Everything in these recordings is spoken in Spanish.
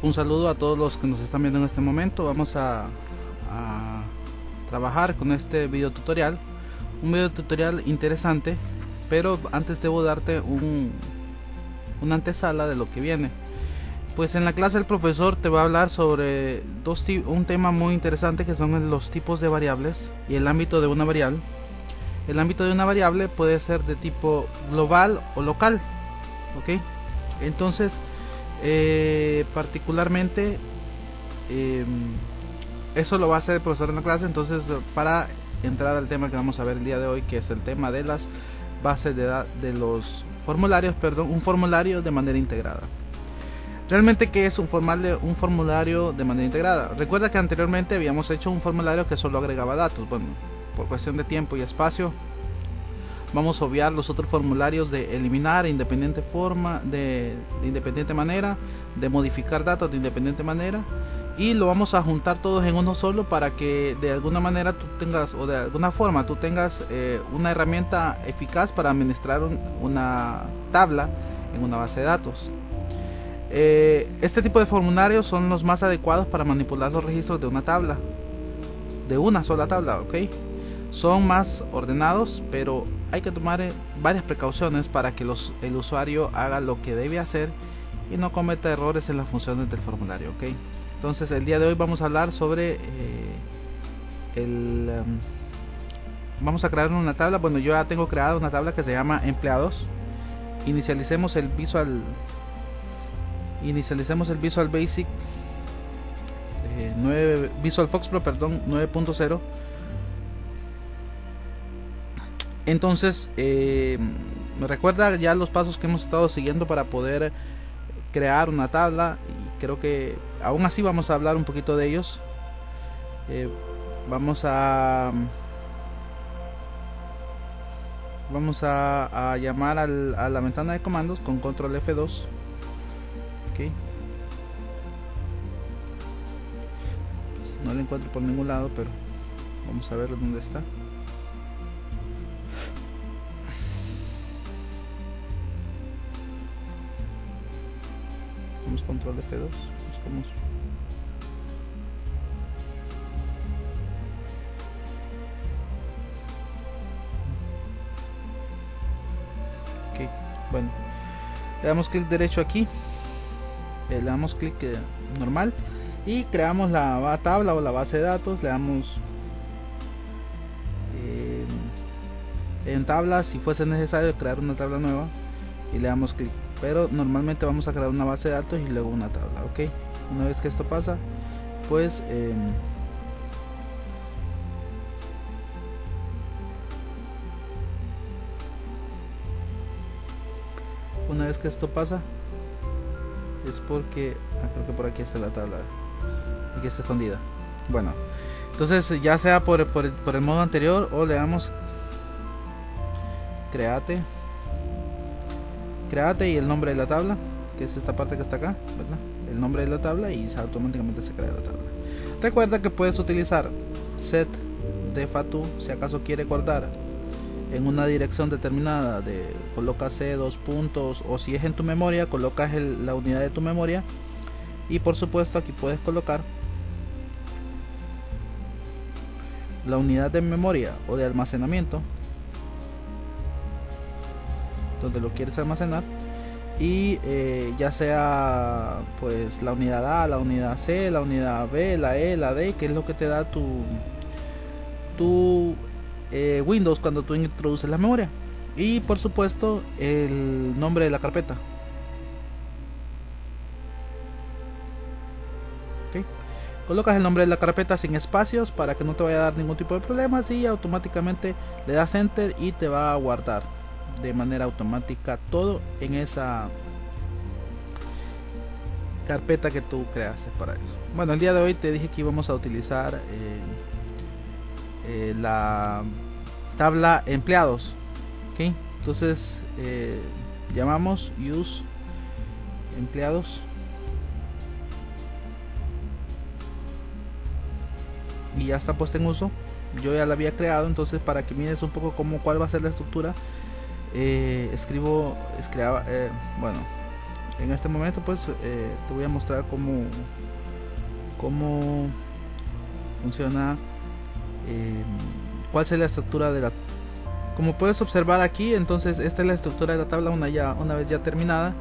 Un saludo a todos los que nos están viendo en este momento. Vamos a trabajar con este video tutorial. Un video tutorial interesante, pero antes debo darte una antesala de lo que viene. Pues en la clase el profesor te va a hablar sobre un tema muy interesante, que son los tipos de variables y el ámbito de una variable. El ámbito de una variable puede ser de tipo global o local, ¿ok? Entonces, particularmente, eso lo va a hacer el profesor en la clase. Entonces, para entrar al tema que vamos a ver el día de hoy, que es el tema de las bases de los formularios, un formulario de manera integrada. Realmente, ¿qué es un formulario de manera integrada? Recuerda que anteriormente habíamos hecho un formulario que solo agregaba datos. Bueno, por cuestión de tiempo y espacio vamos a obviar los otros formularios de eliminar de independiente manera, de modificar datos de independiente manera, y lo vamos a juntar todos en uno solo para que de alguna manera tú tengas, o de alguna forma tú tengas una herramienta eficaz para administrar una tabla en una base de datos. Este tipo de formularios son los más adecuados para manipular los registros de una tabla, de una sola tabla, ¿ok? Son más ordenados, pero hay que tomar varias precauciones para que el usuario haga lo que debe hacer y no cometa errores en las funciones del formulario, ¿ok? Entonces, el día de hoy vamos a hablar sobre vamos a crear una tabla. Bueno, yo ya tengo creada una tabla que se llama empleados. Inicialicemos el Visual Basic Visual Fox Pro, 9.0. Entonces, me recuerda ya los pasos que hemos estado siguiendo para poder crear una tabla, y creo que aún así vamos a hablar un poquito de ellos. Vamos a llamar a la ventana de comandos con control F2. Okay. Pues no lo encuentro por ningún lado, pero vamos a ver dónde está. Control F2, buscamos. Ok, bueno, le damos clic derecho aquí, le damos clic normal y creamos la tabla o la base de datos. Le damos en tabla, si fuese necesario crear una tabla nueva, y le damos clic. Pero normalmente vamos a crear una base de datos y luego una tabla, ok. Una vez que esto pasa, pues una vez que esto pasa, es porque creo que por aquí está la tabla, aquí está escondida. Bueno, entonces ya sea por el modo anterior, o le damos create y el nombre de la tabla, que es esta parte que está acá, ¿verdad? El nombre de la tabla, y automáticamente se crea la tabla. Recuerda que puedes utilizar set defatu si acaso quiere guardar en una dirección determinada, coloca C 2 puntos, o si es en tu memoria, colocas la unidad de tu memoria, y por supuesto aquí puedes colocar la unidad de memoria o de almacenamiento donde lo quieres almacenar, y ya sea pues la unidad A, la unidad C, la unidad B, la E, la D, que es lo que te da tu Windows cuando tú introduces la memoria, y por supuesto el nombre de la carpeta. ¿Okay? Colocas el nombre de la carpeta sin espacios para que no te vaya a dar ningún tipo de problemas, y automáticamente le das enter y te va a guardar de manera automática todo en esa carpeta que tú creaste para eso. Bueno, el día de hoy te dije que íbamos a utilizar la tabla empleados, ¿okay? Entonces llamamos use empleados y ya está puesta en uso. Yo ya la había creado, entonces para que mires un poco cuál va a ser la estructura, en este momento pues te voy a mostrar cómo funciona, cuál es la estructura de la. Como puedes observar aquí, entonces esta es la estructura de la tabla una vez ya terminada.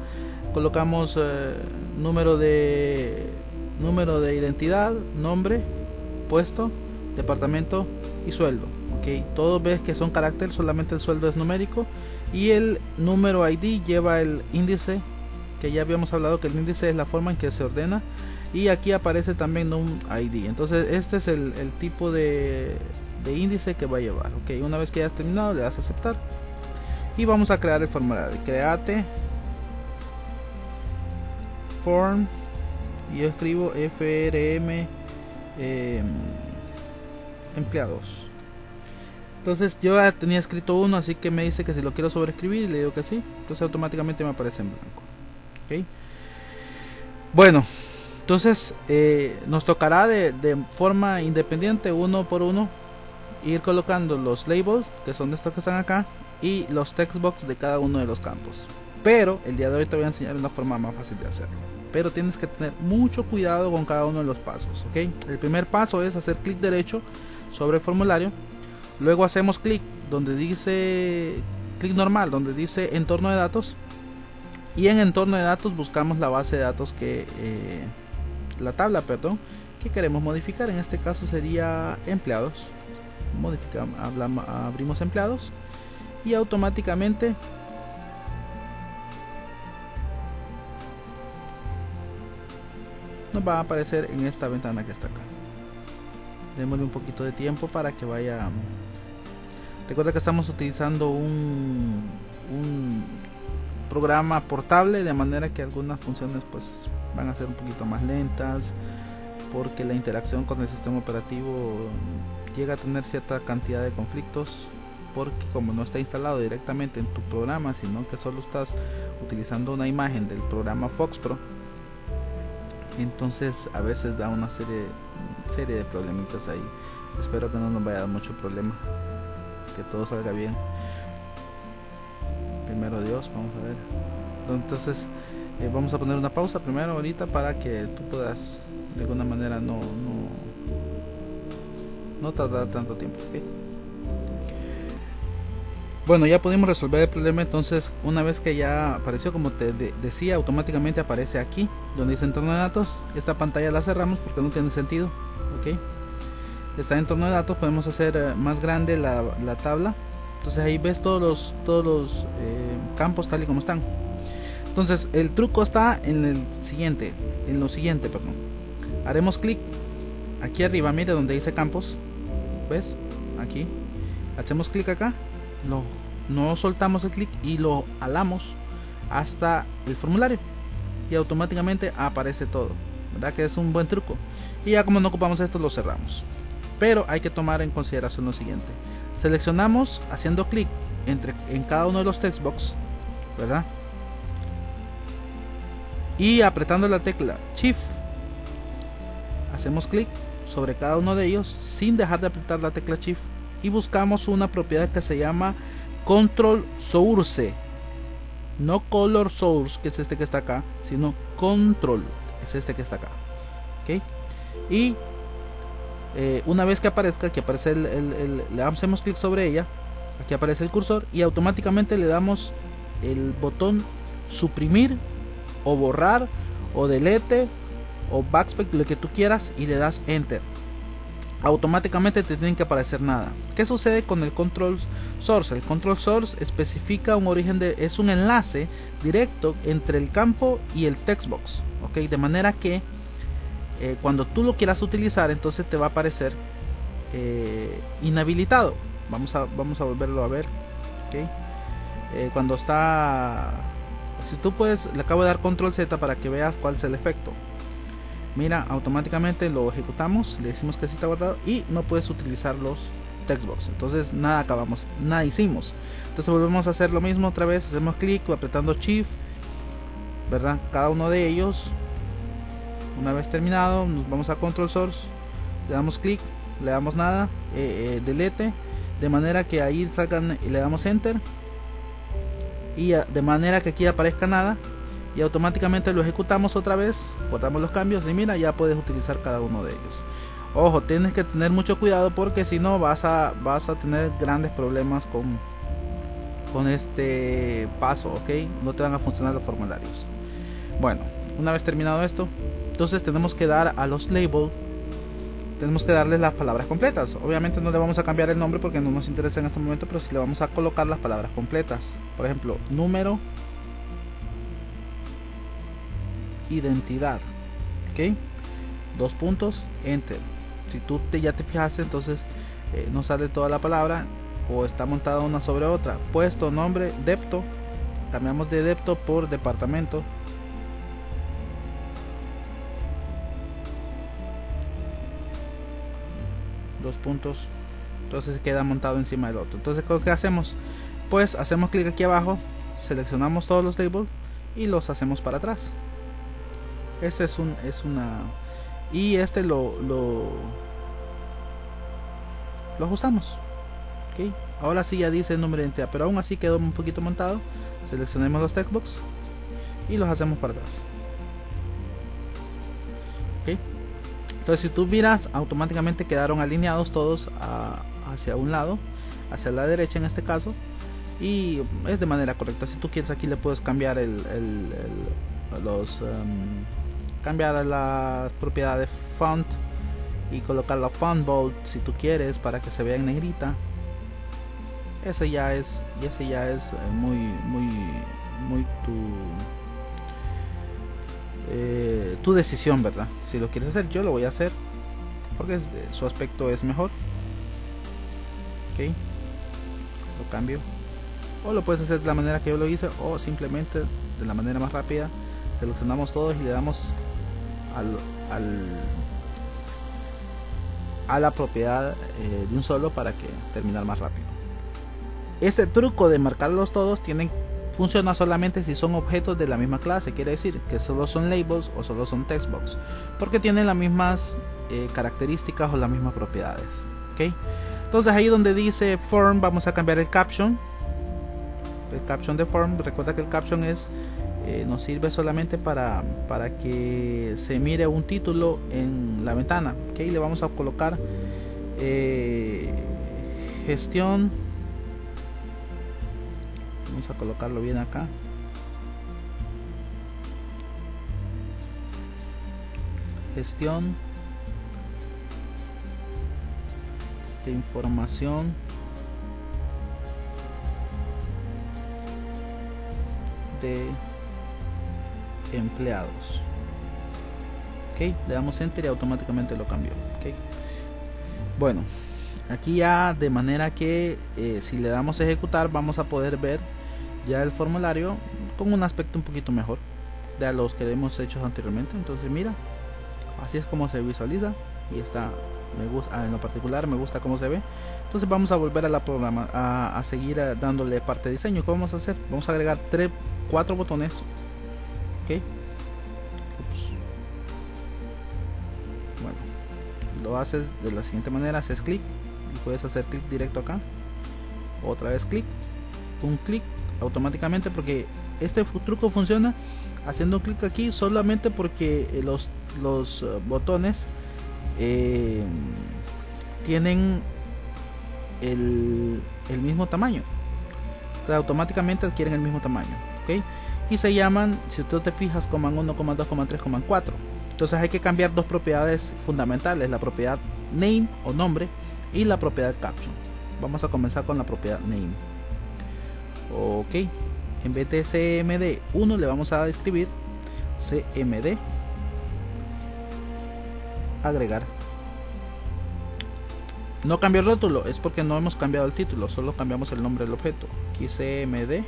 Colocamos número de identidad, nombre, puesto, departamento y sueldo. Okay. Todos ves que son caracteres, solamente el sueldo es numérico y el número ID lleva el índice, que ya habíamos hablado que el índice es la forma en que se ordena, y aquí aparece también un ID. Entonces este es el tipo de índice que va a llevar. Okay. Una vez que hayas terminado, le das a aceptar y vamos a crear el formulario. Create form y yo escribo FRM empleados. Entonces yo ya tenía escrito uno, así que me dice que si lo quiero sobreescribir, y le digo que sí, entonces automáticamente me aparece en blanco. Okay. Bueno, entonces nos tocará de forma independiente, uno por uno, ir colocando los labels, que son estos que están acá, y los textbox de cada uno de los campos. Pero el día de hoy te voy a enseñar una forma más fácil de hacerlo, pero tienes que tener mucho cuidado con cada uno de los pasos. ¿Okay? El primer paso es hacer clic derecho sobre el formulario, luego hacemos clic donde dice clic normal, donde dice entorno de datos, y en entorno de datos buscamos la base de datos que la tabla, perdón, que queremos modificar. En este caso sería empleados. Abrimos empleados y automáticamente nos va a aparecer en esta ventana que está acá. Démosle un poquito de tiempo para que vaya. Recuerda que estamos utilizando un programa portable, de manera que algunas funciones pues van a ser un poquito más lentas, porque la interacción con el sistema operativo llega a tener cierta cantidad de conflictos, porque como no está instalado directamente en tu programa, sino que solo estás utilizando una imagen del programa FoxPro, entonces a veces da una serie de problemitas ahí. Espero que no nos vaya a dar mucho problema, que todo salga bien. Primero Dios, vamos a ver. Entonces vamos a poner una pausa primero ahorita para que tú puedas de alguna manera no tardar tanto tiempo. ¿Okay? Bueno, ya pudimos resolver el problema. Entonces una vez que ya apareció, como te decía, automáticamente aparece aquí donde dice entorno de datos. Esta pantalla la cerramos porque no tiene sentido. ¿Okay? Está en entorno de datos. Podemos hacer más grande la tabla. Entonces ahí ves todos los campos tal y como están. Entonces el truco está en lo siguiente, perdón. Haremos clic aquí arriba, mire donde dice campos, ¿ves? Aquí hacemos clic acá, no soltamos el clic y lo jalamos hasta el formulario y automáticamente aparece todo. ¿Verdad que es un buen truco? Y ya como no ocupamos esto, lo cerramos. Pero hay que tomar en consideración lo siguiente: seleccionamos haciendo clic en cada uno de los textbox, ¿verdad? Y apretando la tecla Shift hacemos clic sobre cada uno de ellos sin dejar de apretar la tecla Shift, y buscamos una propiedad que se llama Control Source, no Color Source, que es este que está acá, sino Control, es este que está acá. ¿Okay? Y una vez que aparezca, le hacemos clic sobre ella, aquí aparece el cursor y automáticamente le damos el botón suprimir o borrar o delete o backspace, lo que tú quieras, y le das enter. Automáticamente te tienen que aparecer nada. ¿Qué sucede con el control source? El control source especifica un origen es un enlace directo entre el campo y el textbox, ¿ok? De manera que cuando tú lo quieras utilizar, entonces te va a aparecer inhabilitado. Vamos a volverlo a ver, ¿ok? Cuando está, si tú puedes, le acabo de dar control Z para que veas cuál es el efecto. Mira, automáticamente lo ejecutamos, le decimos que sí está guardado y no puedes utilizar los textbox. Entonces nada hicimos. Entonces volvemos a hacer lo mismo otra vez, hacemos clic apretando Shift, ¿verdad? Cada uno de ellos. Una vez terminado, nos vamos a Control Source, le damos clic, le damos nada, delete, de manera que ahí salgan y le damos enter, y de manera que aquí aparezca nada. y automáticamente lo ejecutamos otra vez, guardamos los cambios y mira, ya puedes utilizar cada uno de ellos. Ojo, tienes que tener mucho cuidado porque si no vas a tener grandes problemas con este paso, ok, no te van a funcionar los formularios. Bueno, una vez terminado esto, entonces tenemos que dar a los labels, tenemos que darles las palabras completas. Obviamente no le vamos a cambiar el nombre porque no nos interesa en este momento, pero sí le vamos a colocar las palabras completas. Por ejemplo, número, identidad, ok, 2 puntos, enter. Si tú ya te fijaste, entonces no sale toda la palabra o está montada una sobre otra. Puesto, nombre, depto, cambiamos de depto por departamento. Dos puntos, entonces queda montado encima del otro. Entonces, ¿qué hacemos? Pues hacemos clic aquí abajo, seleccionamos todos los labels y los hacemos para atrás. Este es una, y este lo ajustamos, ok. Ahora sí ya dice el número de identidad, pero aún así quedó un poquito montado. Seleccionemos los textbox y los hacemos para atrás, ok. Entonces, si tú miras, automáticamente quedaron alineados todos hacia un lado, hacia la derecha en este caso, y es de manera correcta. Si tú quieres, aquí le puedes cambiar cambiar las propiedades font y colocar la font bold si tú quieres para que se vea en negrita. Ese ya es muy tu decisión, ¿verdad? Si lo quieres hacer, yo lo voy a hacer porque su aspecto es mejor, ok. Lo cambio, o lo puedes hacer de la manera que yo lo hice, o simplemente de la manera más rápida. Seleccionamos todos y le damos a la propiedad de un solo para que terminar más rápido. Este truco de marcarlos todos funciona solamente si son objetos de la misma clase, quiere decir que solo son labels o solo son textbox, porque tienen las mismas características o las mismas propiedades, ¿ok? Entonces ahí donde dice form, vamos a cambiar el caption de form. Recuerda que el caption nos sirve solamente para que se mire un título en la ventana, ¿ok? Le vamos a colocar gestión. Vamos a colocarlo bien acá. Gestión de información de empleados. Ok, le damos enter y automáticamente lo cambió. Ok, bueno, aquí ya de manera que si le damos a ejecutar vamos a poder ver ya el formulario con un aspecto un poquito mejor de los que hemos hecho anteriormente. Entonces mira, así es como se visualiza y está, me gusta, en lo particular me gusta cómo se ve. Entonces vamos a volver a la programa a seguir dándole parte de diseño. ¿Qué vamos a hacer? Vamos a agregar 4 botones, ok. Bueno, lo haces de la siguiente manera: haces clic y puedes hacer clic directo acá, otra vez clic, un clic automáticamente, porque este truco funciona haciendo clic aquí solamente porque los botones tienen el mismo tamaño, o sea, automáticamente adquieren el mismo tamaño, ¿ok? Y se llaman, si tú te fijas, 1, 2, 3, 4. Entonces hay que cambiar dos propiedades fundamentales: la propiedad name o nombre y la propiedad caption. Vamos a comenzar con la propiedad name. Ok, en vez de cmd1 le vamos a escribir cmd agregar. No cambió el rótulo, es porque no hemos cambiado el título, solo cambiamos el nombre del objeto. Aquí cmd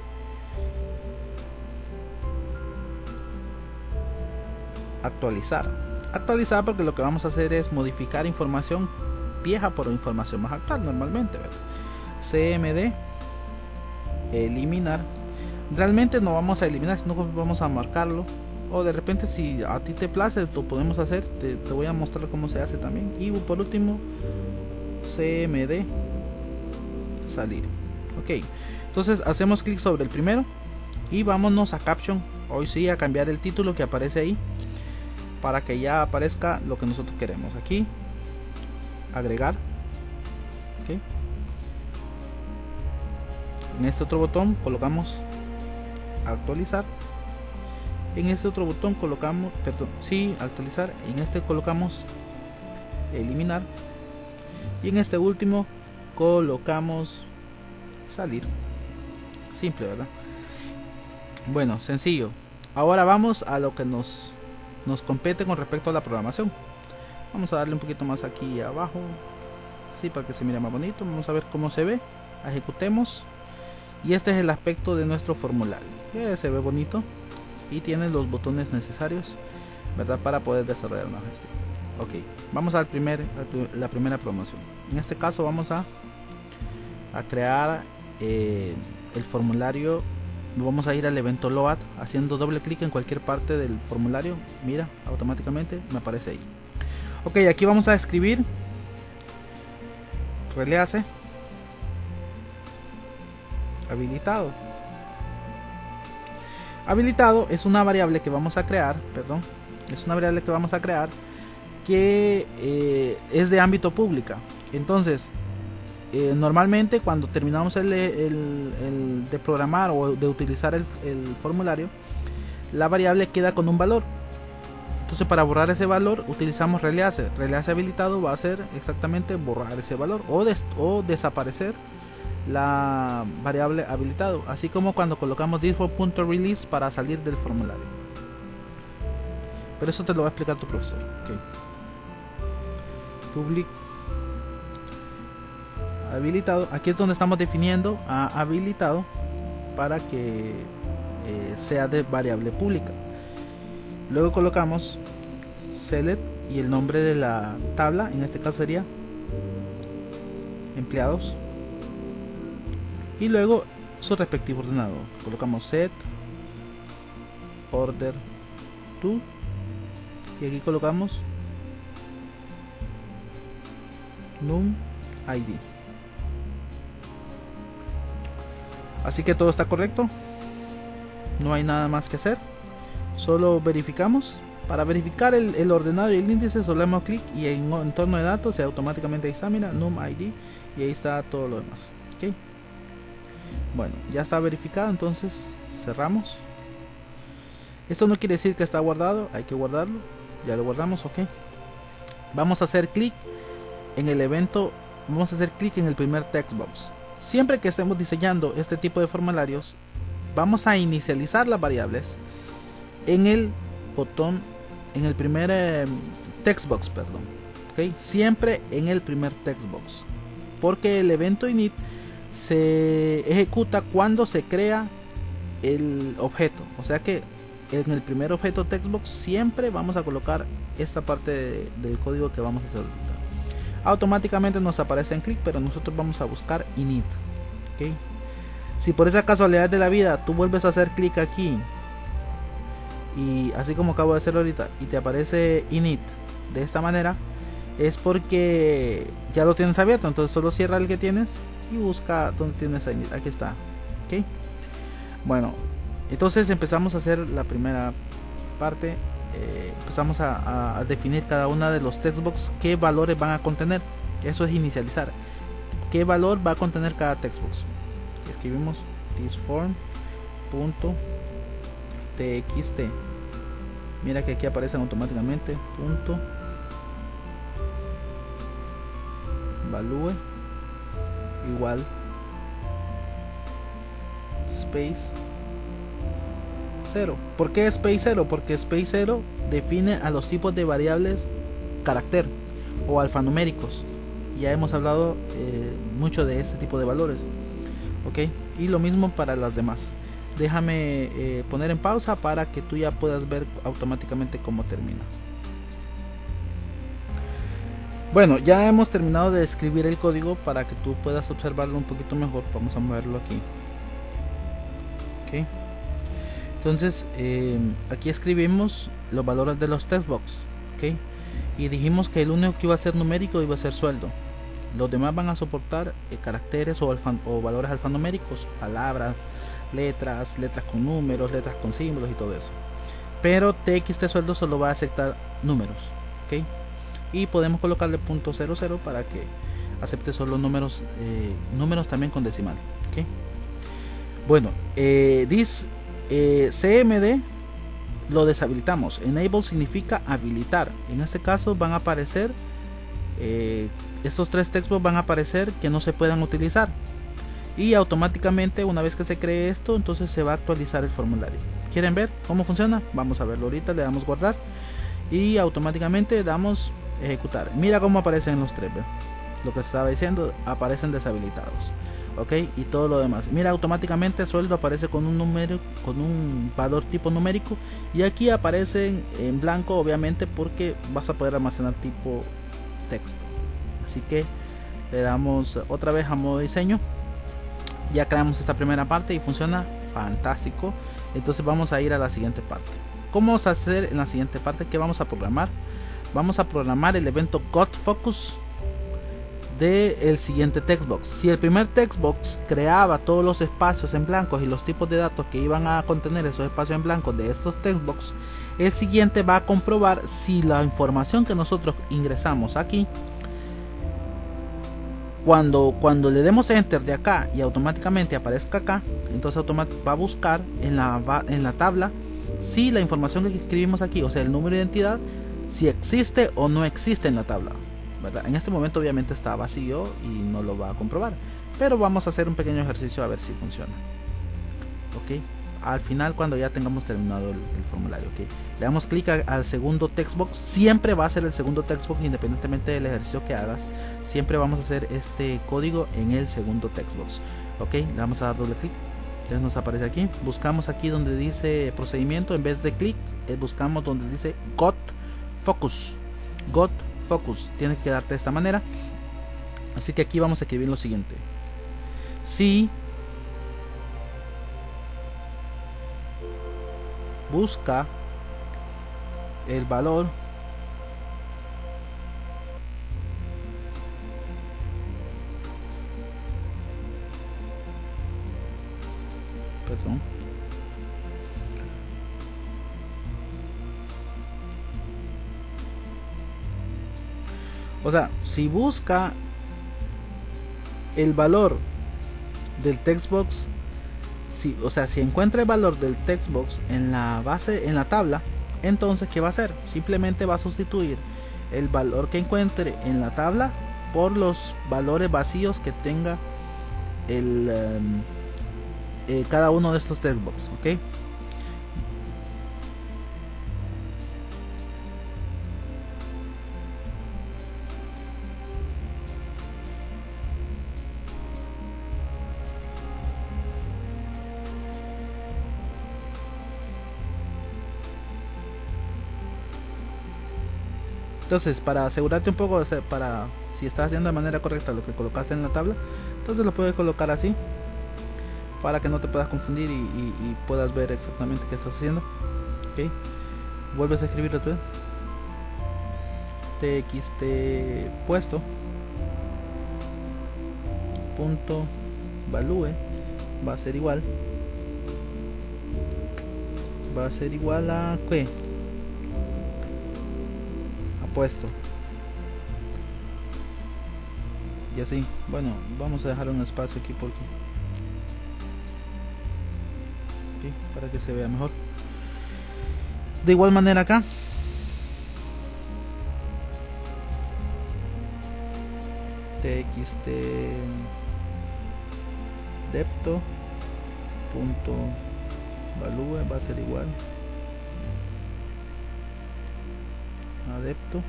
actualizar porque lo que vamos a hacer es modificar información vieja por información más actual normalmente, ¿verdad? cmd eliminar. Realmente no vamos a eliminar, sino vamos a marcarlo, o de repente si a ti te place lo podemos hacer. Te voy a mostrar cómo se hace también. Y por último cmd salir. Ok, entonces hacemos clic sobre el primero y vámonos a caption Hoy sí a cambiar el título que aparece ahí para que ya aparezca lo que nosotros queremos. Aquí agregar, ¿okay? En este otro botón colocamos actualizar. En este otro botón colocamos, actualizar. En este colocamos eliminar. Y en este último colocamos salir. Simple, ¿verdad? Bueno, sencillo. Ahora vamos a lo que nos compete con respecto a la programación. Vamos a darle un poquito más aquí abajo, sí, para que se mire más bonito. Vamos a ver cómo se ve. Ejecutemos. Y este es el aspecto de nuestro formulario. Se ve bonito y tiene los botones necesarios, ¿verdad?, para poder desarrollar una gestión. Ok, vamos a la primera promoción. En este caso vamos a crear el formulario. Vamos a ir al evento load haciendo doble clic en cualquier parte del formulario. Mira, automáticamente me aparece ahí. Ok, aquí vamos a escribir release habilitado. Habilitado es una variable que vamos a crear, que es de ámbito pública. Entonces, normalmente cuando terminamos de programar o de utilizar el formulario, la variable queda con un valor. Entonces, para borrar ese valor utilizamos release. Release habilitado va a ser exactamente borrar ese valor o desaparecer la variable habilitado, así como cuando colocamos default.release para salir del formulario. Pero eso te lo va a explicar tu profesor. Okay. Public habilitado. Aquí es donde estamos definiendo a habilitado para que sea de variable pública. Luego colocamos select y el nombre de la tabla, en este caso sería empleados, y luego su respectivo ordenado. Colocamos set order to y aquí colocamos num id. Así que todo está correcto, no hay nada más que hacer, solo verificamos. Para verificar el ordenado y el índice solo damos clic y en entorno de datos y automáticamente ahí está, mira, num id, y ahí está todo lo demás. Okay. Bueno, ya está verificado, entonces cerramos. Esto no quiere decir que está guardado, hay que guardarlo. Ya lo guardamos, ok. Vamos a hacer clic en el evento, vamos a hacer clic en el primer text box. Siempre que estemos diseñando este tipo de formularios, vamos a inicializar las variables en el botón, en el primer text box, perdón. Okay. Siempre en el primer text box, porque el evento init se ejecuta cuando se crea el objeto. O sea que en el primer objeto textbox siempre vamos a colocar esta parte del código que vamos a hacer ahorita. Automáticamente nos aparece en clic, pero nosotros vamos a buscar init. ¿Okay? Si por esa casualidad de la vida tú vuelves a hacer clic aquí y así como acabo de hacer ahorita y te aparece init de esta manera, es porque ya lo tienes abierto. Entonces solo cierra el que tienes y busca donde tienes init. Aquí está. ¿Okay? Bueno, entonces empezamos a hacer la primera parte. Empezamos a definir cada una de los textbox qué valores van a contener. Eso es inicializar. ¿Qué valor va a contener cada textbox? Escribimos thisform.txt. Mira que aquí aparecen automáticamente punto value igual space 0. ¿Por qué space 0? Porque space 0 define a los tipos de variables carácter o alfanuméricos. Ya hemos hablado mucho de este tipo de valores. Ok, y lo mismo para las demás. Déjame poner en pausa para que tú ya puedas ver automáticamente cómo termina. Bueno, ya hemos terminado de escribir el código para que tú puedas observarlo un poquito mejor. Vamos a moverlo aquí. Ok, entonces aquí escribimos los valores de los textbox. Ok, y dijimos que el único que iba a ser numérico iba a ser sueldo. Los demás van a soportar caracteres o valores alfanuméricos, palabras, letras con números, letras con símbolos y todo eso. Pero TXT sueldo solo va a aceptar números, ¿ok? Y podemos colocarle .00 para que acepte solo números, números también con decimal, ¿ok? Bueno, CMD lo deshabilitamos. Enable significa habilitar. En este caso van a aparecer estos tres textos, van a aparecer que no se puedan utilizar, y automáticamente una vez que se cree esto, entonces se va a actualizar el formulario. ¿Quieren ver cómo funciona? Vamos a verlo ahorita. Le damos guardar y automáticamente damos ejecutar. Mira cómo aparecen los tres, ¿ver? Lo que estaba diciendo, aparecen deshabilitados, ok, y todo lo demás. Mira, automáticamente sueldo aparece con un número, con un valor tipo numérico, y aquí aparecen en blanco, obviamente porque vas a poder almacenar tipo texto. Así que le damos otra vez a modo diseño. Ya creamos esta primera parte y funciona fantástico. Entonces vamos a ir a la siguiente parte. ¿Cómo vamos a hacer en la siguiente parte? ¿Qué vamos a programar? Vamos a programar el evento GotFocus del siguiente textbox. Si el primer textbox creaba todos los espacios en blancos y los tipos de datos que iban a contener esos espacios en blancos de estos textbox, el siguiente va a comprobar si la información que nosotros ingresamos aquí, cuando le demos enter de acá y automáticamente aparezca acá, entonces va a buscar en la tabla si la información que escribimos aquí, o sea el número de identidad, si existe o no existe en la tabla, ¿verdad? En este momento obviamente está vacío y no lo va a comprobar, pero vamos a hacer un pequeño ejercicio a ver si funciona, ok. Al final, cuando ya tengamos terminado el formulario, ok, le damos clic al segundo textbox. Siempre va a ser el segundo textbox, independientemente del ejercicio que hagas. Siempre vamos a hacer este código en el segundo textbox, ok. Le vamos a dar doble clic, entonces nos aparece aquí. Buscamos aquí donde dice procedimiento, en vez de clic buscamos donde dice GotFocus. GotFocus tiene que quedarte de esta manera. Así que aquí vamos a escribir lo siguiente: si busca el valor o sea, si busca el valor del textbox, o sea, si encuentra el valor del textbox en la base, en la tabla, entonces ¿qué va a hacer? Simplemente va a sustituir el valor que encuentre en la tabla por los valores vacíos que tenga cada uno de estos textbox, ¿ok? Entonces, para asegurarte un poco, para si estás haciendo de manera correcta lo que colocaste en la tabla, entonces lo puedes colocar así para que no te puedas confundir y puedas ver exactamente qué estás haciendo, ¿ok? Vuelves a escribirlo tú, txt puesto punto value va a ser igual a ¿qué? Puesto, y así. Bueno, vamos a dejar un espacio aquí porque okay, para que se vea mejor. De igual manera acá txt depto punto value va a ser igual adepto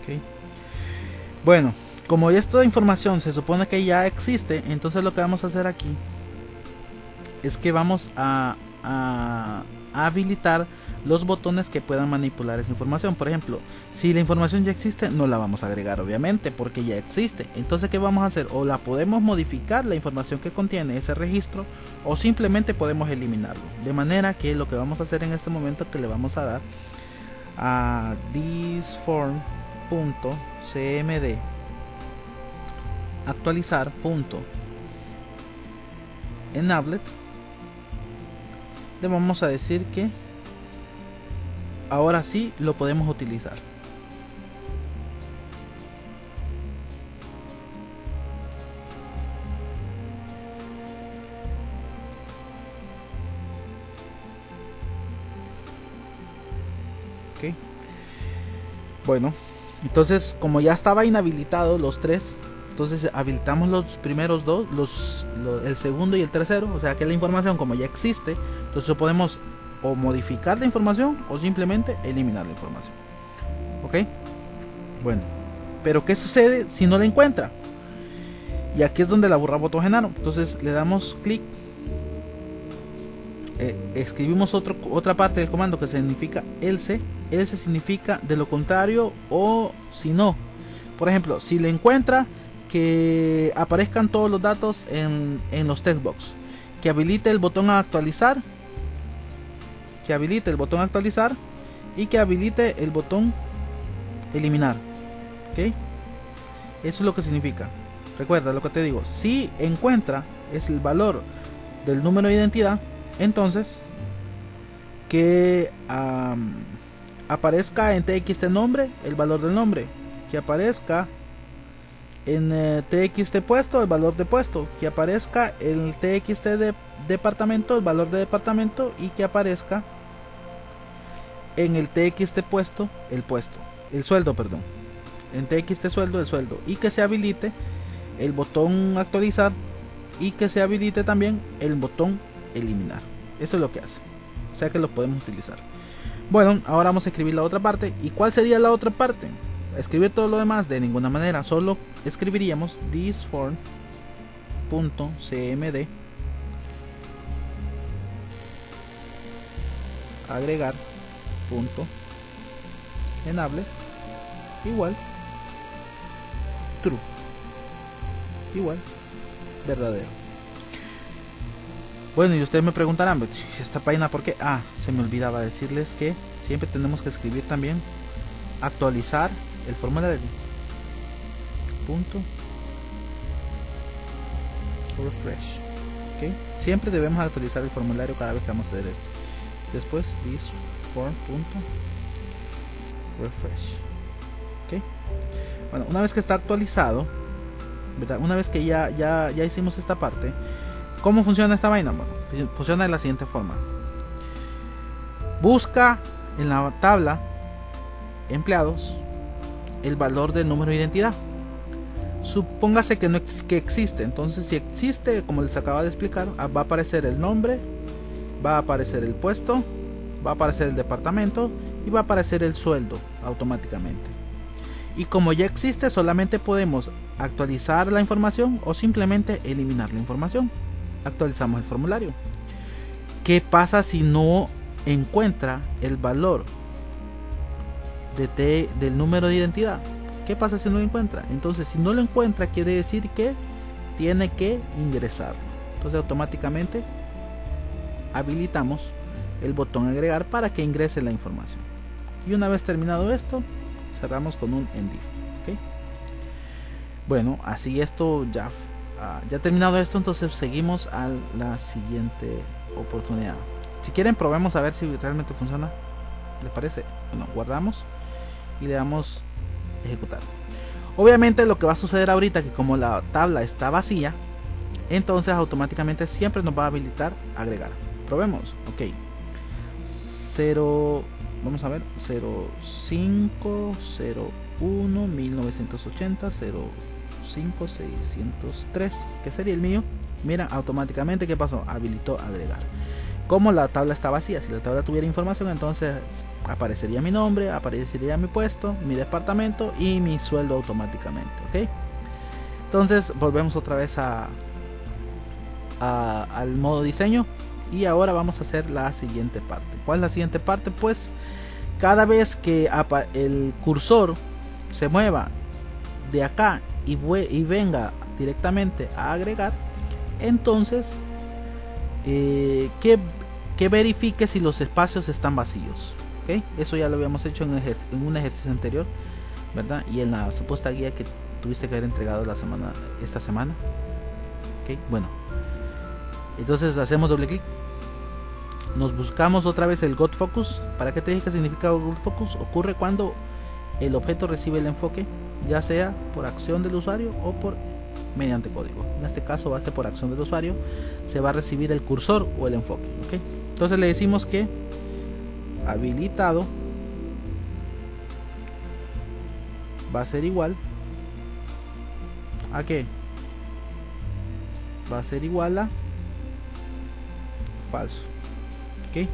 okay. Bueno, como esta información se supone que ya existe, entonces lo que vamos a hacer aquí es que vamos a a habilitar los botones que puedan manipular esa información. Por ejemplo, si la información ya existe, no la vamos a agregar, obviamente, porque ya existe. Entonces, ¿qué vamos a hacer? O la podemos modificar, la información que contiene ese registro, o simplemente podemos eliminarlo. De manera que lo que vamos a hacer en este momento es que le vamos a dar a thisform.cmd actualizar.enabled. Le vamos a decir que ahora sí lo podemos utilizar. Ok. Bueno, entonces como ya estaba inhabilitado los tres, entonces habilitamos los primeros dos, el segundo y el tercero. O sea que la información, como ya existe, entonces podemos o modificar la información o simplemente eliminar la información. Ok, bueno, pero ¿qué sucede si no la encuentra? Y aquí es donde la borra botón Genaro. Entonces le damos clic, escribimos otra parte del comando que significa else. Else significa de lo contrario o si no. Por ejemplo, si le encuentra, que aparezcan todos los datos en los textbox, que habilite el botón actualizar, y que habilite el botón eliminar. ¿Ok? Eso es lo que significa. Recuerda lo que te digo, si encuentra es el valor del número de identidad, entonces que aparezca en txt nombre el valor del nombre, que aparezca en txt puesto el valor de puesto, que aparezca en el txt de departamento el valor de departamento, y que aparezca en el txt puesto el sueldo, perdón, en txt sueldo el sueldo, y que se habilite el botón actualizar y que se habilite también el botón eliminar. Eso es lo que hace, o sea que lo podemos utilizar. Bueno, ahora vamos a escribir la otra parte. ¿Y cuál sería la otra parte? Escribir todo lo demás de ninguna manera, solo escribiríamos thisform.cmd agregar.enable igual true, igual verdadero. Bueno, y ustedes me preguntarán, esta página ¿por qué? Se me olvidaba decirles que siempre tenemos que escribir también actualizar el formulario. Punto refresh. ¿Okay? Siempre debemos actualizar el formulario cada vez que vamos a hacer esto. Después this form.refresh. ¿Okay? Bueno, una vez que está actualizado, ¿verdad? Una vez que ya hicimos esta parte, ¿cómo funciona esta vaina? Bueno, funciona de la siguiente forma. Busca en la tabla empleados el valor del número de identidad. Supóngase que que existe. Entonces, si existe, como les acaba de explicar, va a aparecer el nombre, va a aparecer el puesto, va a aparecer el departamento y va a aparecer el sueldo automáticamente. Y como ya existe, solamente podemos actualizar la información o simplemente eliminar la información. Actualizamos el formulario. ¿Qué pasa si no encuentra el valor del número de identidad? ¿Qué pasa si no lo encuentra? Entonces, si no lo encuentra, quiere decir que tiene que ingresarlo. Entonces, automáticamente habilitamos el botón agregar para que ingrese la información. Y una vez terminado esto, cerramos con un endif. ¿Okay? Bueno, así esto ya terminado esto, entonces seguimos a la siguiente oportunidad. Si quieren, probemos a ver si realmente funciona. ¿Les parece? Bueno, guardamos y le damos ejecutar. Obviamente lo que va a suceder ahorita, que como la tabla está vacía, entonces automáticamente siempre nos va a habilitar agregar. Probemos. Ok, 0, vamos a ver, 0501 1980 05603, que sería el mío. Mira, automáticamente, ¿qué pasó? Habilitó agregar. Como la tabla está vacía, si la tabla tuviera información, entonces aparecería mi nombre, aparecería mi puesto, mi departamento y mi sueldo automáticamente. ¿Ok? Entonces volvemos otra vez al modo diseño Y ahora vamos a hacer la siguiente parte. ¿Cuál es la siguiente parte? Pues cada vez que el cursor se mueva de acá y venga directamente a agregar, entonces que verifique si los espacios están vacíos. ¿Okay? Eso ya lo habíamos hecho en un ejercicio anterior, ¿verdad? Y en la supuesta guía que tuviste que haber entregado esta semana. ¿Okay? Bueno, entonces hacemos doble clic, nos buscamos otra vez el God Focus. ¿Para qué te dije que significa God Focus? Ocurre cuando el objeto recibe el enfoque, ya sea por acción del usuario o por mediante código. En este caso va a ser por acción del usuario, se va a recibir el cursor o el enfoque. ¿Okay? Entonces le decimos que habilitado va a ser igual a ¿qué? Va a ser igual a falso. ¿Ok?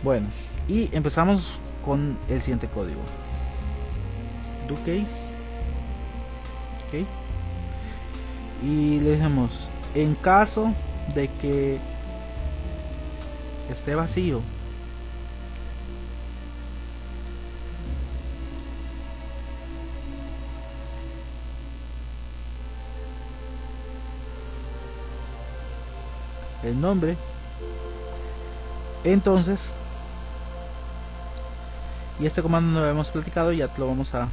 Bueno, y empezamos con el siguiente código. Do case. ¿Ok? Y le decimos, en caso de que esté vacío, el nombre, entonces, y este comando no lo hemos platicado, ya te lo vamos a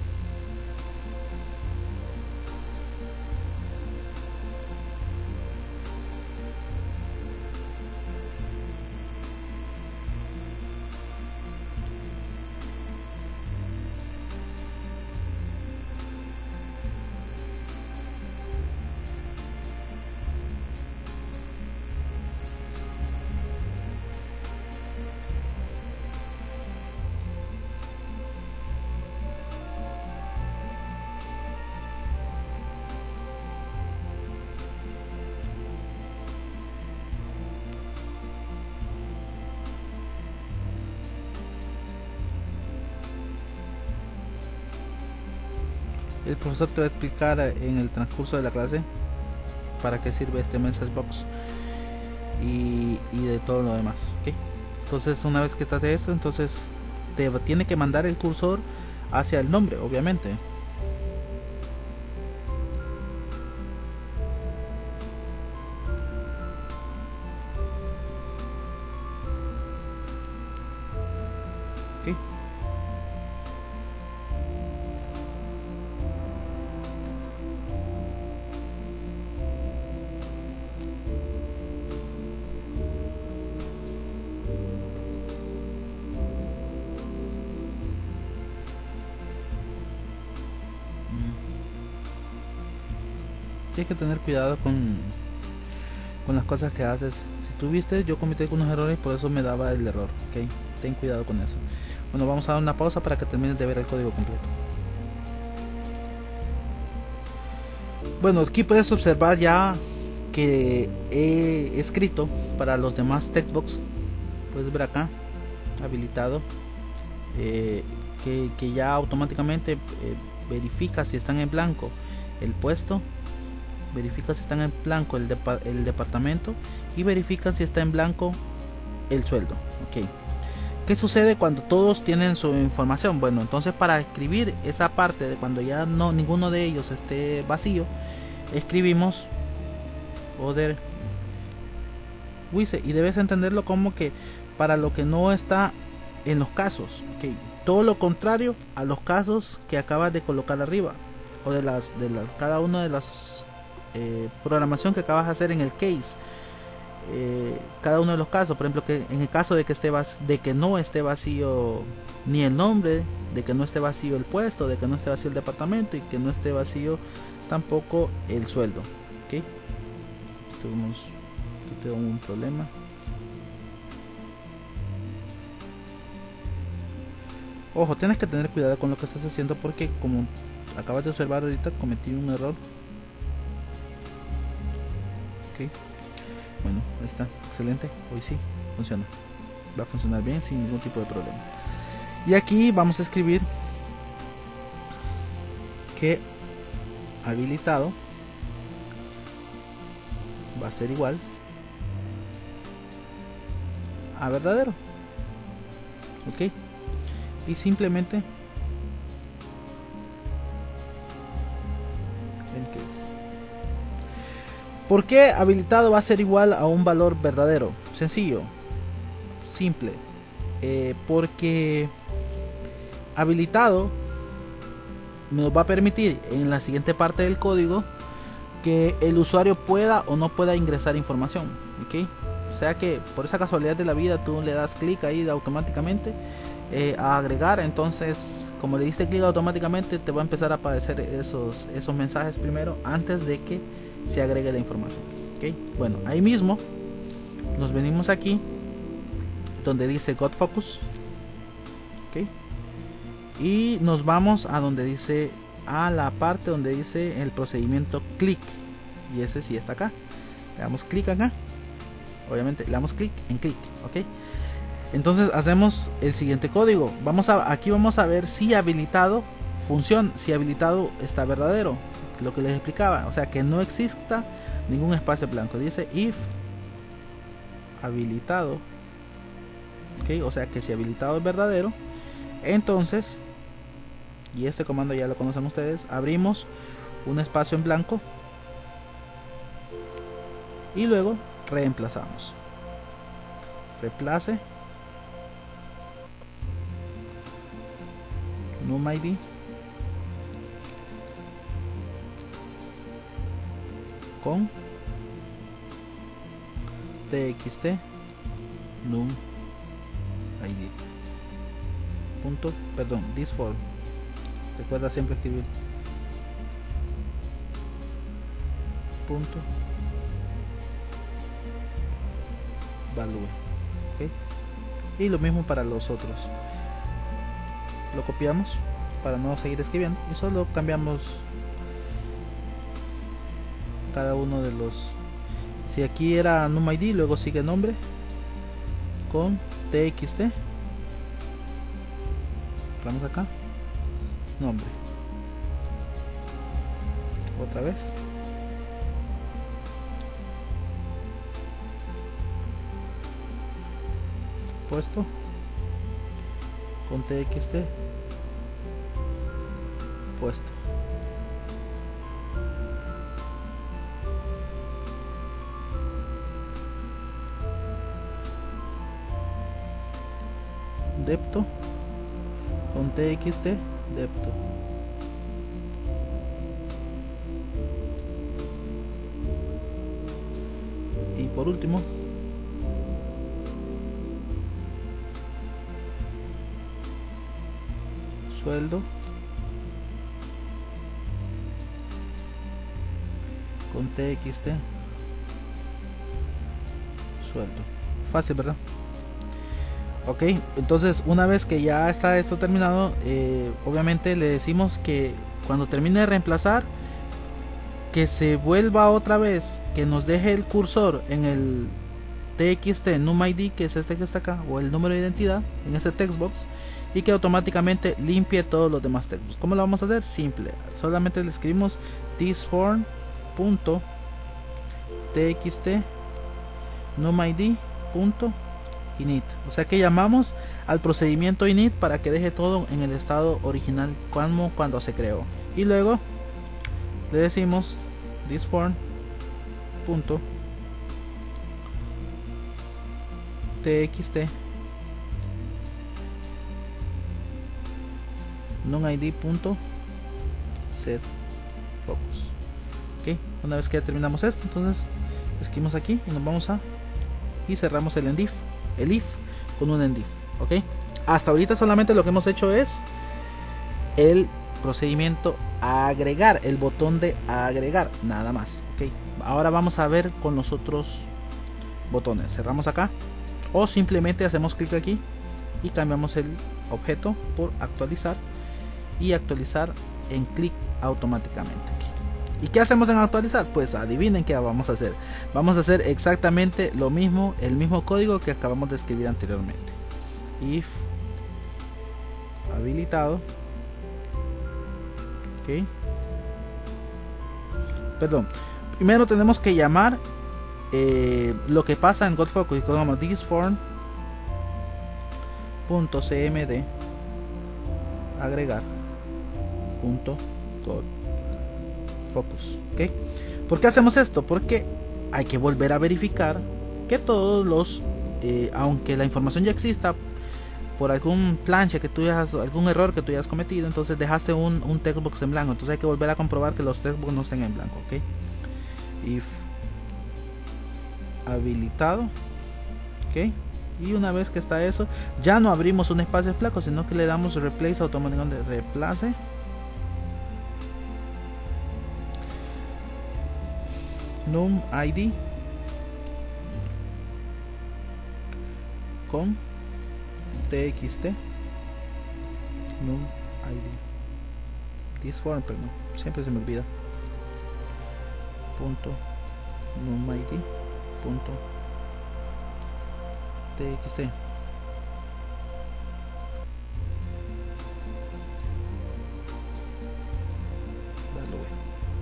el profesor te va a explicar en el transcurso de la clase para qué sirve este message box y de todo lo demás. ¿Okay? Entonces una vez que trate esto, entonces te tiene que mandar el cursor hacia el nombre, obviamente. ¿Okay? Tienes que tener cuidado con las cosas que haces. Si tuviste, yo cometí algunos errores, por eso me daba el error. ¿Okay? Ten cuidado con eso. Bueno, vamos a dar una pausa para que termines de ver el código completo. Bueno, aquí puedes observar ya que he escrito para los demás textbox. Puedes ver acá habilitado que ya automáticamente verifica si están en blanco el puesto, verifica si están en blanco el departamento y verifica si está en blanco el sueldo. Okay. ¿Qué sucede cuando todos tienen su información? Bueno, entonces para escribir esa parte de cuando ya no ninguno de ellos esté vacío, escribimos other wise, y debes entenderlo como que para lo que no está en los casos. Okay. Todo lo contrario a los casos que acabas de colocar arriba, o de cada una de las programación que acabas de hacer en el case. Cada uno de los casos, por ejemplo, que en el caso de que no esté vacío ni el nombre, de que no esté vacío el puesto, de que no esté vacío el departamento y que no esté vacío tampoco el sueldo. ¿Okay? Tengo un problema. Ojo, tienes que tener cuidado con lo que estás haciendo, porque como acabas de observar ahorita, cometí un error. Ok, bueno, ahí está, excelente. Hoy sí funciona, va a funcionar bien sin ningún tipo de problema. Y aquí vamos a escribir que habilitado va a ser igual a verdadero. Ok, y simplemente ¿por qué habilitado va a ser igual a un valor verdadero? Sencillo, simple, porque habilitado nos va a permitir en la siguiente parte del código que el usuario pueda o no pueda ingresar información, ¿ok? O sea que por esa casualidad de la vida tú le das clic ahí automáticamente a agregar, entonces como le diste clic automáticamente te va a empezar a aparecer esos mensajes primero antes de que se agregue la información, ¿ok? Bueno, ahí mismo nos venimos aquí donde dice Got Focus, ¿ok? Y nos vamos a donde dice, a la parte donde dice el procedimiento click, y ese sí está acá. Le damos clic acá, obviamente le damos clic en click, ok. Entonces hacemos el siguiente código. Aquí vamos a ver si habilitado funciona, si habilitado está verdadero, lo que les explicaba, o sea que no exista ningún espacio blanco. Dice if habilitado, ok, o sea que si habilitado es verdadero, entonces, y este comando ya lo conocen ustedes, abrimos un espacio en blanco y luego reemplazamos. Reemplace NumID con txt NumID punto, perdón, this for, recuerda siempre escribir punto value, ¿okay? Y lo mismo para los otros, lo copiamos para no seguir escribiendo y solo cambiamos cada uno de los, si aquí era NumID, luego sigue nombre con txt, vamos acá, nombre, otra vez, puesto con txt, puesto, depto con txt depto, y por último sueldo con txt sueldo. Fácil, ¿verdad? Ok, entonces una vez que ya está esto terminado, obviamente le decimos que cuando termine de reemplazar, que se vuelva otra vez, que nos deje el cursor en el txt NumID, que es este que está acá, o el número de identidad en ese textbox, y que automáticamente limpie todos los demás textos. ¿Cómo lo vamos a hacer? Simple, solamente le escribimos thisform.txt NumID.init, o sea que llamamos al procedimiento init para que deje todo en el estado original como cuando se creó, y luego le decimos thisform.txt NumID.setFocus. Ok, una vez que ya terminamos esto, entonces escribimos aquí y nos vamos a, y cerramos el endif, el if con un endif. Ok, hasta ahorita solamente lo que hemos hecho es el procedimiento agregar, el botón de agregar, nada más. Ok, ahora vamos a ver con los otros botones. Cerramos acá o simplemente hacemos clic aquí y cambiamos el objeto por actualizar, y actualizar en clic automáticamente aquí. ¿Y qué hacemos en actualizar? Pues adivinen qué vamos a hacer. Vamos a hacer exactamente lo mismo, el mismo código que acabamos de escribir anteriormente. If habilitado, ok, perdón, primero tenemos que llamar lo que pasa en Got Focus, y tomamos thisform .cmd agregar .code focus. ¿Ok? ¿Por qué hacemos esto? Porque hay que volver a verificar que todos los aunque la información ya exista, por algún planche que tú hayas, algún error que tú hayas cometido, entonces dejaste un textbox en blanco, entonces hay que volver a comprobar que los textbooks no estén en blanco. ¿Ok? If habilitado. ¿Ok? Y una vez que está eso, ya no abrimos un espacio en blanco, sino que le damos replace automáticamente, replace num id con txt num id this form, perdón, siempre se me olvida, punto num id punto txt.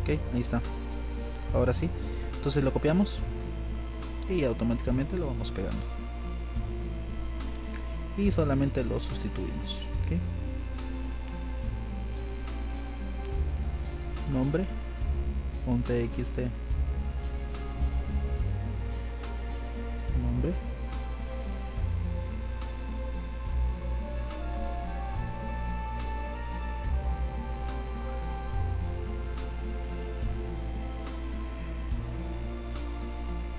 Ok, ahí está. Ahora sí, entonces lo copiamos y automáticamente lo vamos pegando y solamente lo sustituimos. ¿Okay? Nombre con txt nombre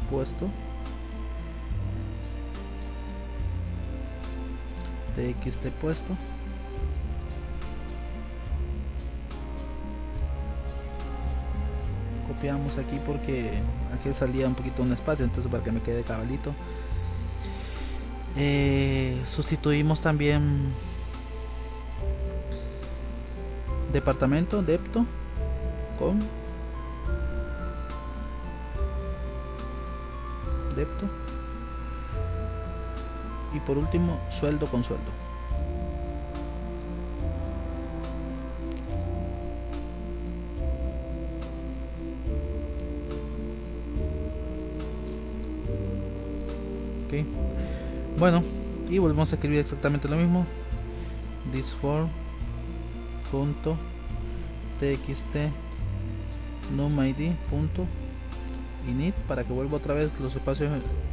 puesto txt puesto copiamos aquí porque aquí salía un poquito un espacio, entonces para que me quede cabalito. Sustituimos también departamento depto con depto y por último sueldo con sueldo. Okay. Bueno, y volvemos a escribir exactamente lo mismo, this form punto txt num id punto init para que vuelva otra vez los espacios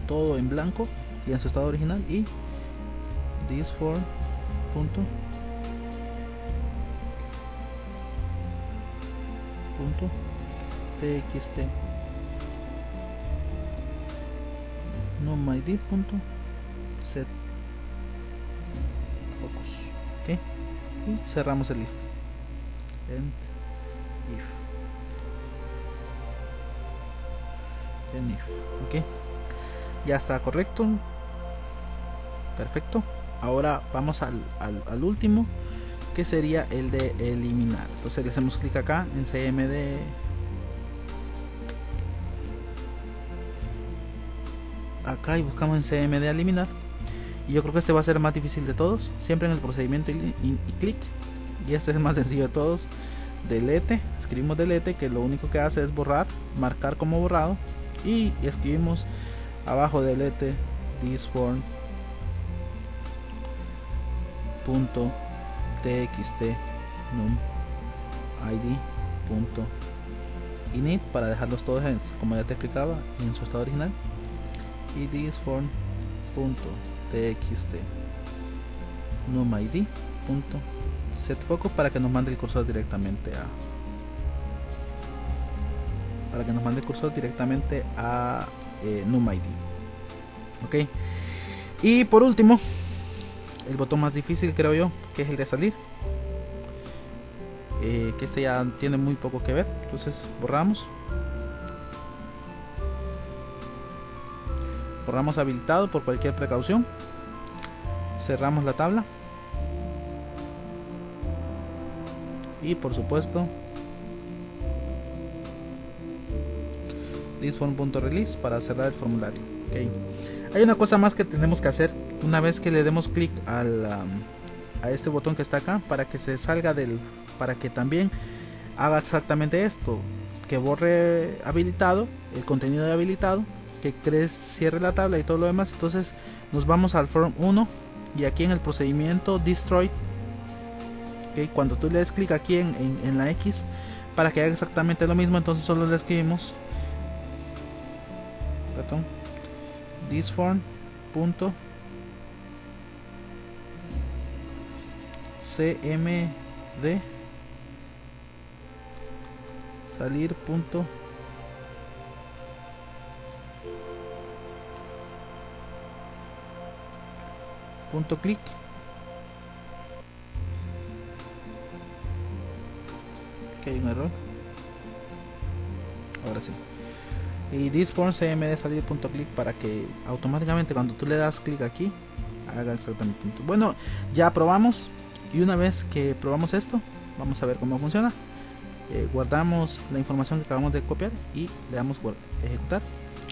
todo en blanco y en su estado original, y this form punto txt num id punto set focus. Ok, y cerramos el if and if. Ok, ya está correcto, perfecto. Ahora vamos al último, que sería el de eliminar. Entonces le hacemos clic acá en cmd acá y buscamos en cmd eliminar, y yo creo que este va a ser el más difícil de todos. Siempre en el procedimiento y clic, y este es el más sencillo de todos. Delete, escribimos delete, que lo único que hace es borrar, marcar como borrado, y escribimos abajo delete this form punto txt num id punto init para dejarlos todos en, como ya te explicaba, en su estado original, y this form punto txt num id punto set focus para que nos mande el cursor directamente a num id. Ok, y por último el botón más difícil, creo yo, que es el de salir, que este ya tiene muy poco que ver. Entonces borramos habilitado por cualquier precaución, cerramos la tabla y por supuesto thisform.release para cerrar el formulario. Okay. Hay una cosa más que tenemos que hacer una vez que le demos clic a este botón que está acá, para que se salga para que también haga exactamente esto, que borre habilitado, el contenido de habilitado, que cierre la tabla y todo lo demás. Entonces nos vamos al form 1 y aquí en el procedimiento destroy, ¿okay? Cuando tú le des clic aquí en la X para que haga exactamente lo mismo, entonces solo le escribimos thisform.cmd salir punto clic. Que hay un error. Ahora sí. Y thisform cmd salir punto clic para que automáticamente cuando tú le das clic aquí haga exactamente punto. Bueno, ya probamos, y una vez que probamos esto vamos a ver cómo funciona. Guardamos la información que acabamos de copiar y le damos ejecutar.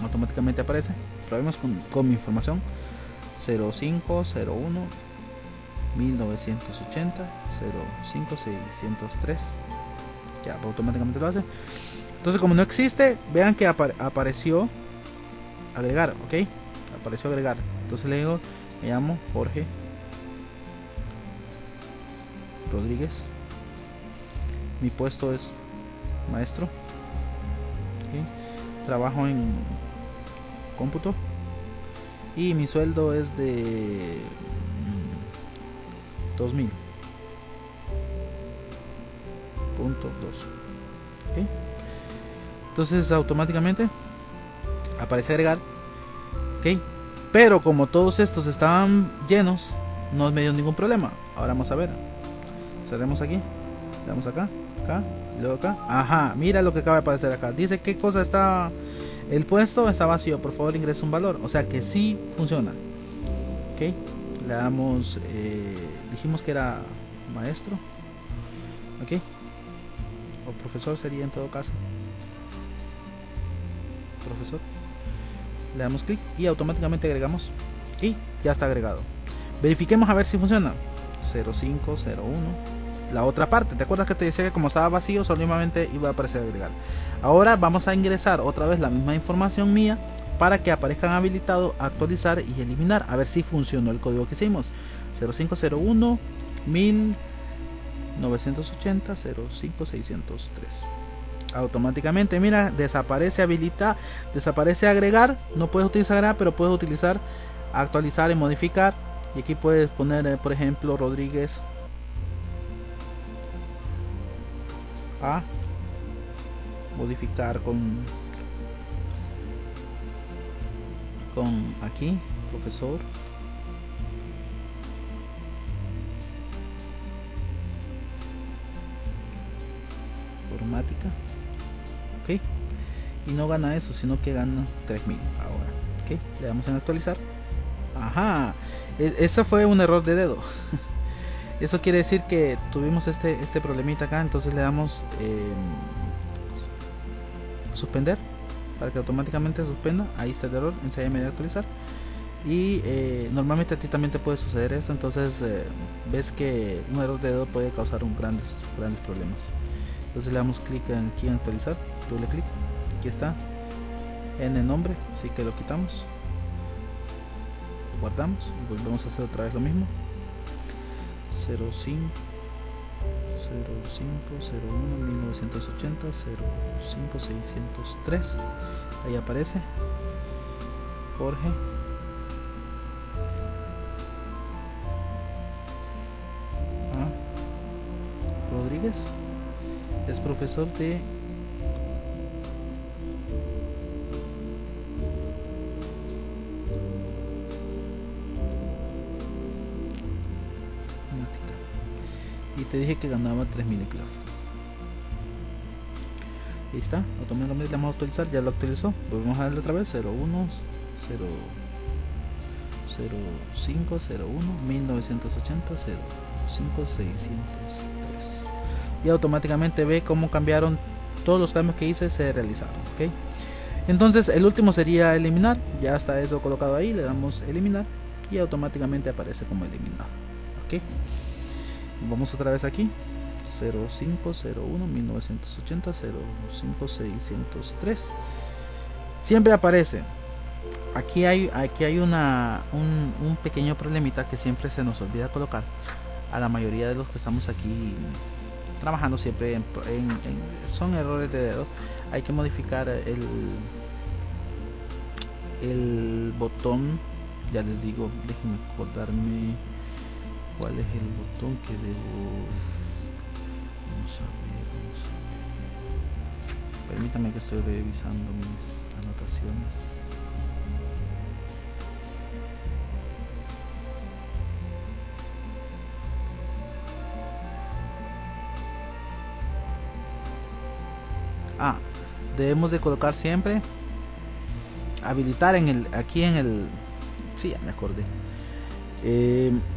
Automáticamente aparece. Probemos con mi información 0501 1980 05603. Ya automáticamente lo hace. Entonces, como no existe, vean que apareció agregar, ok, apareció agregar. Entonces le digo, me llamo Jorge Rodríguez, mi puesto es maestro, ¿okay? Trabajo en cómputo y mi sueldo es de 2000.2, ¿okay? Entonces automáticamente aparece agregar, ¿ok? Pero como todos estos estaban llenos, no me dio ningún problema. Ahora vamos a ver, cerremos aquí, le damos acá, acá y luego acá. Ajá, mira lo que acaba de aparecer acá. Dice qué cosa está, el puesto está vacío, por favor ingrese un valor. O sea que sí funciona, ok. Le damos, dijimos que era maestro, ok, o profesor sería en todo caso, profesor. Le damos clic y automáticamente agregamos y ya está agregado. Verifiquemos a ver si funciona. 0501, la otra parte, ¿te acuerdas que te decía que como estaba vacío solamente iba a aparecer agregar? Ahora vamos a ingresar otra vez la misma información mía para que aparezcan habilitado actualizar y eliminar, a ver si funcionó el código que hicimos. 0501 1980 05603. Automáticamente, mira, desaparece desaparece agregar. No puedes utilizar agregar, pero puedes utilizar actualizar y modificar. Y aquí puedes poner, por ejemplo, Rodríguez a modificar con aquí profesor informática, ok, y no gana eso, sino que gana 3000 ahora, ok. Le damos en actualizar. Ajá, eso fue un error de dedo. Eso quiere decir que tuvimos este problemita acá. Entonces le damos suspender para que automáticamente suspenda. Ahí está el error en CMD actualizar. Y normalmente a ti también te puede suceder esto. Entonces ves que un error de dedo puede causar grandes problemas. Entonces le damos clic aquí en actualizar, doble clic, aquí está en el nombre, así que lo quitamos, guardamos y volvemos a hacer otra vez lo mismo. 0501 1980 05603. Ahí aparece Jorge Rodríguez, es profesor de matemática y te dije que ganaba 3000 en clase. Ahí está, automáticamente le vamos a actualizar, ya lo actualizó. Volvemos a darle otra vez 0501 1980 05603 y automáticamente ve cómo cambiaron todos los cambios que hice, se realizaron, ¿ok? Entonces el último sería eliminar. Ya está eso colocado ahí, le damos eliminar y automáticamente aparece como eliminado, ¿ok? Vamos otra vez aquí, 0501 1980 05603. Siempre aparece Aquí hay un pequeño problemita que siempre se nos olvida colocar a la mayoría de los que estamos aquí trabajando siempre son errores de dedo. Hay que modificar el botón. Ya les digo, déjenme acordarme cuál es el botón que debo. Vamos a ver. Permítame que estoy revisando mis anotaciones. Debemos de colocar siempre, habilitar aquí en el, sí, ya me acordé.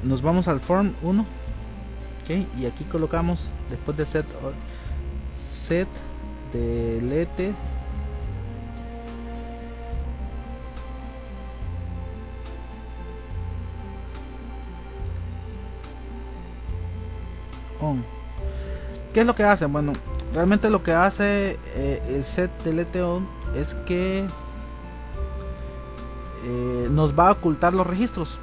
Nos vamos al form 1, ¿okay? Y aquí colocamos, después de set delete on. ¿Qué es lo que hace? Bueno, realmente lo que hace el set delete on es que nos va a ocultar los registros.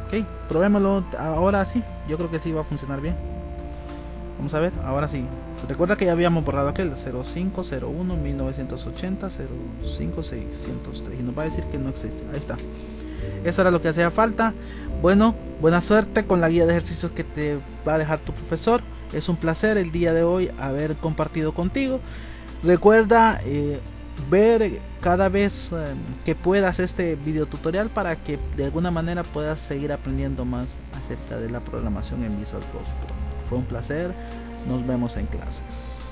Ok, probémoslo ahora. Sí, yo creo que sí va a funcionar bien. Vamos a ver, ahora sí. Recuerda que ya habíamos borrado aquel 0501 1980 05603 y nos va a decir que no existe. Ahí está. Eso era lo que hacía falta. Bueno, buena suerte con la guía de ejercicios que te va a dejar tu profesor. Es un placer el día de hoy haber compartido contigo. Recuerda ver cada vez que puedas este video tutorial para que de alguna manera puedas seguir aprendiendo más acerca de la programación en Visual Code Pro. Fue un placer. Nos vemos en clases.